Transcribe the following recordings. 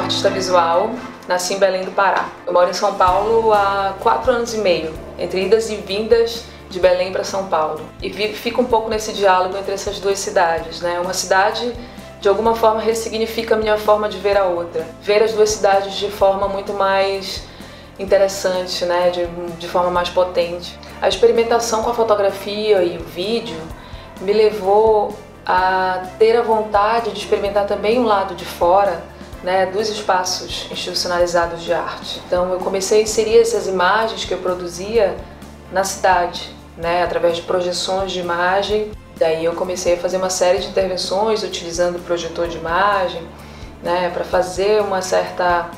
artista visual, nasci em Belém do Pará. Eu moro em São Paulo há 4 anos e meio, entre idas e vindas de Belém para São Paulo. E fico um pouco nesse diálogo entre essas duas cidades, né? Uma cidade, de alguma forma, ressignifica a minha forma de ver a outra. Ver as duas cidades de forma muito mais interessante, né? De forma mais potente. A experimentação com a fotografia e o vídeo me levou a ter a vontade de experimentar também um lado de fora, né, dos espaços institucionalizados de arte. Então eu comecei a inserir essas imagens que eu produzia na cidade, né, através de projeções de imagem. Daí eu comecei a fazer uma série de intervenções utilizando o projetor de imagem, né, para fazer uma certa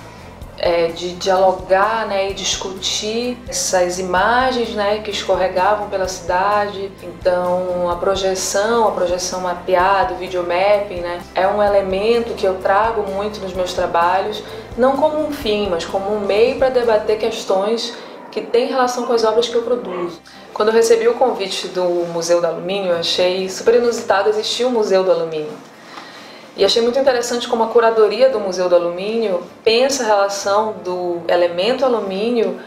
de dialogar, né, e discutir essas imagens, né, que escorregavam pela cidade. Então a projeção mapeada, o videomapping, né, é um elemento que eu trago muito nos meus trabalhos, não como um fim, mas como um meio para debater questões que têm relação com as obras que eu produzo. Quando eu recebi o convite do Museu do Alumínio, eu achei super inusitado existir um Museu do Alumínio. E achei muito interessante como a curadoria do Museu do Alumínio pensa a relação do elemento alumínio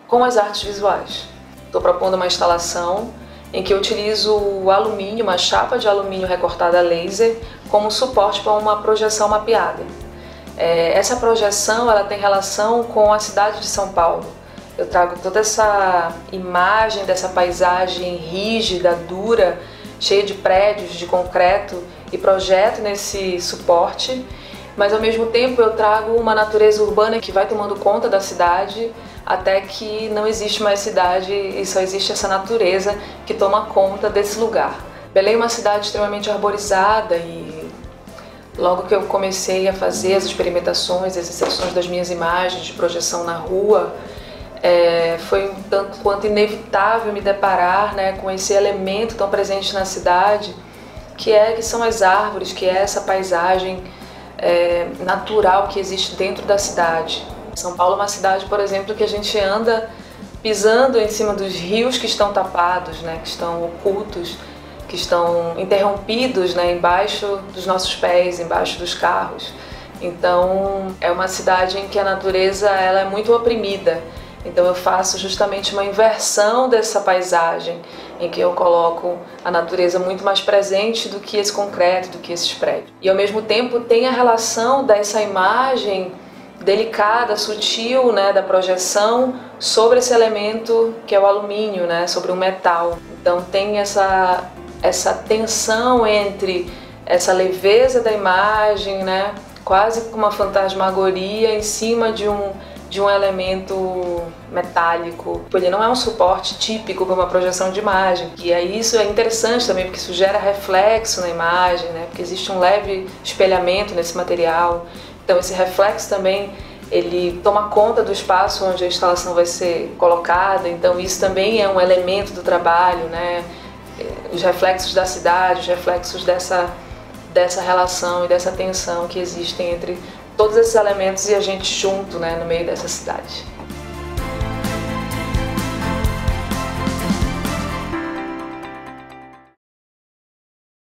com as artes visuais. Estou propondo uma instalação em que eu utilizo o alumínio, uma chapa de alumínio recortada a laser, como suporte para uma projeção mapeada. Essa projeção ela tem relação com a cidade de São Paulo. Eu trago toda essa imagem dessa paisagem rígida, dura, cheia de prédios, de concreto, e projeto nesse suporte, mas ao mesmo tempo eu trago uma natureza urbana que vai tomando conta da cidade até que não existe mais cidade e só existe essa natureza que toma conta desse lugar. Belém é uma cidade extremamente arborizada e logo que eu comecei a fazer as experimentações, as inserções das minhas imagens de projeção na rua, foi um tanto quanto inevitável me deparar, né, com esse elemento tão presente na cidade, que são as árvores, que é essa paisagem natural que existe dentro da cidade. São Paulo é uma cidade, por exemplo, que a gente anda pisando em cima dos rios que estão tapados, né, que estão ocultos, que estão interrompidos, né, embaixo dos nossos pés, embaixo dos carros. Então é uma cidade em que a natureza ela é muito oprimida. Então eu faço justamente uma inversão dessa paisagem, em que eu coloco a natureza muito mais presente do que esse concreto, do que esses prédios. E ao mesmo tempo tem a relação dessa imagem delicada, sutil, né, da projeção sobre esse elemento que é o alumínio, né, sobre o metal. Então tem essa tensão entre essa leveza da imagem, né, quase como uma fantasmagoria em cima de um elemento metálico. Ele não é um suporte típico para uma projeção de imagem. E aí isso é interessante também, porque isso gera reflexo na imagem, né? Porque existe um leve espelhamento nesse material. Então esse reflexo também, ele toma conta do espaço onde a instalação vai ser colocada. Então isso também é um elemento do trabalho, né? Os reflexos da cidade, os reflexos dessa relação e dessa tensão que existem entre todos esses elementos e a gente junto, né, no meio dessa cidade.